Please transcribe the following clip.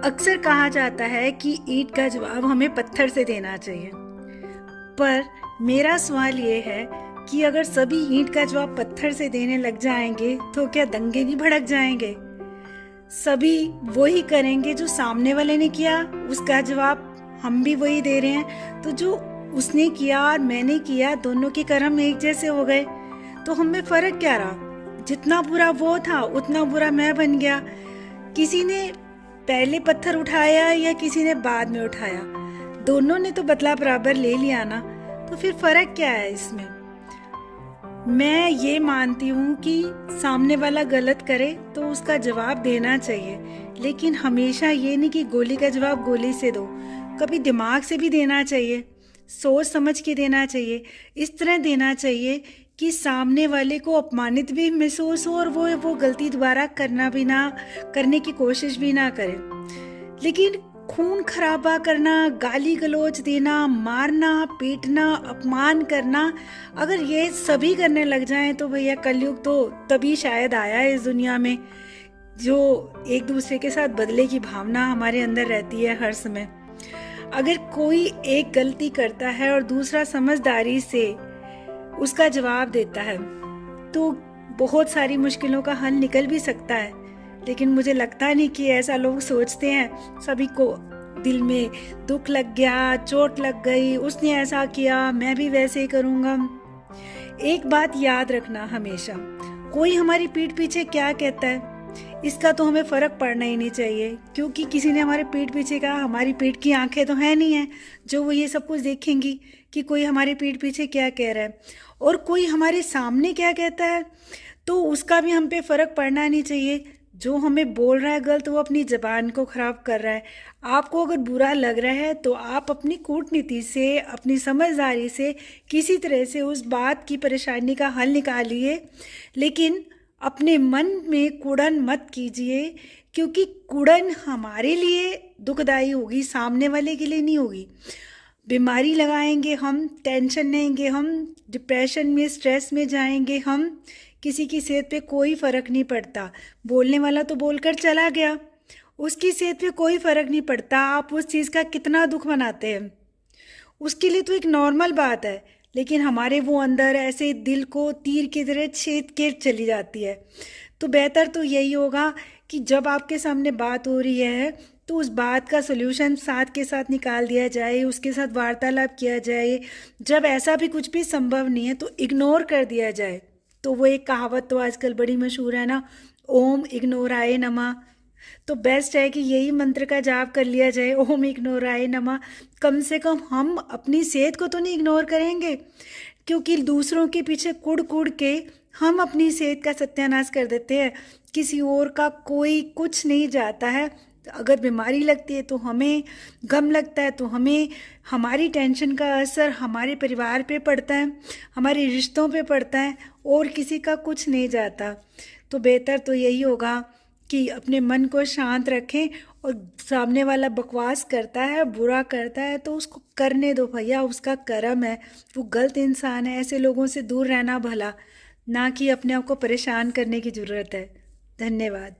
अक्सर कहा जाता है कि ईंट का जवाब हमें पत्थर से देना चाहिए, पर मेरा सवाल ये है कि अगर सभी ईंट का जवाब पत्थर से देने लग जाएंगे तो क्या दंगे नहीं भड़क जाएंगे। सभी वही करेंगे जो सामने वाले ने किया, उसका जवाब हम भी वही दे रहे हैं, तो जो उसने किया और मैंने किया दोनों के कर्म एक जैसे हो गए, तो हमें फर्क क्या रहा। जितना बुरा वो था उतना बुरा मैं बन गया। किसी ने पहले पत्थर उठाया या किसी ने बाद में उठाया, दोनों ने तो बदला बराबर ले लिया ना, तो फिर फर्क क्या है इसमें। मैं ये मानती हूँ कि सामने वाला गलत करे तो उसका जवाब देना चाहिए, लेकिन हमेशा ये नहीं कि गोली का जवाब गोली से दो। कभी दिमाग से भी देना चाहिए, सोच समझ के देना चाहिए। इस तरह देना चाहिए कि सामने वाले को अपमानित भी महसूस हो और वो गलती दोबारा करने की कोशिश भी ना करे। लेकिन खून खराबा करना, गाली गलौज देना, मारना, पीटना, अपमान करना, अगर ये सभी करने लग जाएं तो भैया कलयुग तो तभी शायद आया है इस दुनिया में, जो एक दूसरे के साथ बदले की भावना हमारे अंदर रहती है हर समय। अगर कोई एक गलती करता है और दूसरा समझदारी से उसका जवाब देता है तो बहुत सारी मुश्किलों का हल निकल भी सकता है। लेकिन मुझे लगता नहीं कि ऐसा लोग सोचते हैं। सभी को दिल में दुख लग गया, चोट लग गई, उसने ऐसा किया मैं भी वैसे ही करूँगा। एक बात याद रखना हमेशा, कोई हमारी पीठ पीछे क्या कहता है इसका तो हमें फ़र्क पड़ना ही नहीं चाहिए, क्योंकि किसी ने हमारे पीठ पीछे कहा। हमारी पीठ की आंखें तो है नहीं है जो वो ये सब कुछ देखेंगी कि कोई हमारे पीठ पीछे क्या कह रहा है, और कोई हमारे सामने क्या कहता है तो उसका भी हम पे फ़र्क पड़ना नहीं चाहिए। जो हमें बोल रहा है गलत, वो अपनी ज़बान को ख़राब कर रहा है। आपको अगर बुरा लग रहा है तो आप अपनी कूटनीति से, अपनी समझदारी से किसी तरह से उस बात की परेशानी का हल निकालिए, लेकिन अपने मन में कुड़न मत कीजिए, क्योंकि कुड़न हमारे लिए दुखदाई होगी, सामने वाले के लिए नहीं होगी। बीमारी लगाएंगे हम, टेंशन लेंगे हम, डिप्रेशन में, स्ट्रेस में जाएंगे हम। किसी की सेहत पे कोई फ़र्क नहीं पड़ता। बोलने वाला तो बोलकर चला गया, उसकी सेहत पे कोई फ़र्क नहीं पड़ता। आप उस चीज़ का कितना दुख मनाते हैं, उसके लिए तो एक नॉर्मल बात है, लेकिन हमारे वो अंदर ऐसे दिल को तीर की तरह छेद के चली जाती है। तो बेहतर तो यही होगा कि जब आपके सामने बात हो रही है तो उस बात का सलूशन साथ के साथ निकाल दिया जाए, उसके साथ वार्तालाप किया जाए। जब ऐसा भी कुछ भी संभव नहीं है तो इग्नोर कर दिया जाए। तो वो एक कहावत तो आजकल बड़ी मशहूर है ना, ओम इग्नोराय नमः। तो बेस्ट है कि यही मंत्र का जाप कर लिया जाए, ओम इग्नोराय नमः। कम से कम हम अपनी सेहत को तो नहीं इग्नोर करेंगे, क्योंकि दूसरों के पीछे कुड़ कुड़ के हम अपनी सेहत का सत्यानाश कर देते हैं। किसी और का कोई कुछ नहीं जाता है। अगर बीमारी लगती है तो हमें, गम लगता है तो हमें, हमारी टेंशन का असर हमारे परिवार पे पड़ता है, हमारे रिश्तों पे पड़ता है, और किसी का कुछ नहीं जाता। तो बेहतर तो यही होगा कि अपने मन को शांत रखें, और सामने वाला बकवास करता है, बुरा करता है तो उसको करने दो भैया, उसका कर्म है, वो गलत इंसान है। ऐसे लोगों से दूर रहना भला, ना कि अपने आप को परेशान करने की ज़रूरत है। धन्यवाद।